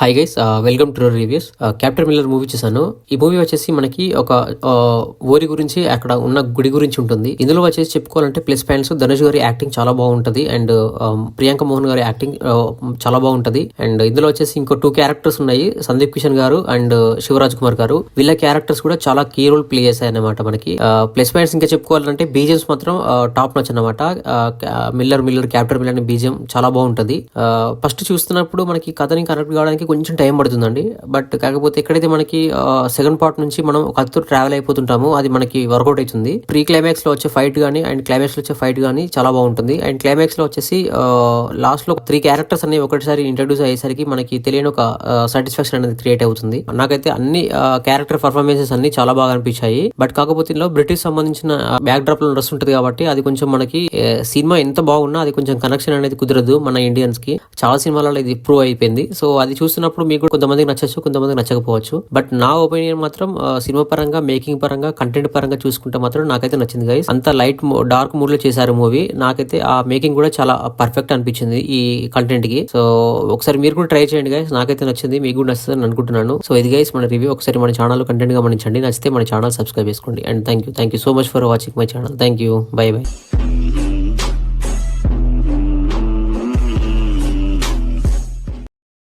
Hi guys, welcome two reviews. Captain Miller movie చూసాను. ఈ movie వచ్చేసి మనకి ఒక ఊరి గురించి, అక్కడ ఉన్న గుడి గురించి ఉంటుంది. ఇందులో వచ్చేసి చెప్పుకోవాలంటే ప్లస్ పాయింట్స్, ధనుష్ గారి యాక్టింగ్ చాలా బాగుంటది అండ్ ప్రియాంక మోహన్ గారి యాక్టింగ్ చాలా బాగుంటది. అండ్ ఇందులో వచ్చేసి ఇంకో 2 క్యారెక్టర్స్ ఉన్నాయి, సందీప్ కిషన్ గారు అండ్ శివరాజ్ కుమార్ గారు. వీళ్ళ క్యారెక్టర్స్ కూడా చాలా కీ రోల్ ప్లే చేశాయి అన్నమాట. మనకి ప్లస్ పాయింట్స్ ఇంకా చెప్పుకోవాలంటే బీజిఎంస్ మాత్రం టాప్ నచ్ అన్నమాట. మిల్లర్ క్యాప్టెన్ మిల్లర్ అని బీజిఎం చాలా బాగుంటది. ఫస్ట్ చూస్తున్నప్పుడు మనకి కథని కనెక్ట్ కావడానికి కొంచెం టైం పడుతుందండి. బట్ కాకపోతే ఎక్కడైతే మనకి సెకండ్ పార్ట్ నుంచి మనం ఒక కథతో ట్రావెల్ అయిపోతుంటామో అది మనకి వర్కౌట్ అవుతుంది. ప్రీ క్లైమాక్స్ లో వచ్చే ఫైట్ గానీ అండ్ క్లైమాక్స్ లో వచ్చే ఫైట్ గానీ చాలా బాగుంటుంది. అండ్ క్లైమాక్స్ లో వచ్చేసి లాస్ట్ లో 3 క్యారెక్టర్స్ అనేవి ఒకటిసారి ఇంట్రడ్యూస్ అయ్యేసరికి మనకి తెలియని ఒక సాటిస్ఫాక్షన్ అనేది క్రియేట్ అవుతుంది. నాకైతే అన్ని క్యారెక్టర్ పర్ఫార్మెన్సెస్ అన్ని చాలా బాగా అనిపించాయి. బట్ కాకపోతే ఇందులో బ్రిటిష్ సంబంధించిన బ్యాక్ డ్రాప్ లో నడుస్తుంటది కాబట్టి అది కొంచెం మనకి సినిమా ఎంత బాగున్నా అది కొంచెం కనెక్షన్ అనేది కుదరదు మన ఇండియన్స్ కి. చాలా సినిమాలలో ఇది ప్రూవ్ అయిపోయింది. సో అది చూస్తున్నప్పుడు మీకు కొంతమందికి నచ్చచ్చు, కొంతమందికి నచ్చకపోవచ్చు. బట్ నా ఒపీనియన్ మాత్రం సినిమా పరంగా, మేకింగ్ పరంగా, కంటెంట్ పరంగా చూసుకుంటే మాత్రం నాకైతే నచ్చింది గైస్. అంత లైట్ డార్క్ మూడ్ లో చేశారు మూవీ. నాకైతే ఆ మేకింగ్ కూడా చాలా పర్ఫెక్ట్ అనిపించింది ఈ కంటెంట్ కి. సో ఒకసారి మీరు కూడా ట్రై చేయండి గైస్. నాకైతే నచ్చింది, మీకు కూడా నచ్చుతుంది అనుకుంటున్నాను. సో ఇది గైస్ మన రివ్యూ. ఒకసారి మన ఛానల్ కంటెంట్ గమనించండి. నచ్చితే మన ఛానల్ సబ్స్క్రైబ్ చేసుకోండి. And thank you so much for watching my channel. Thank you. By by.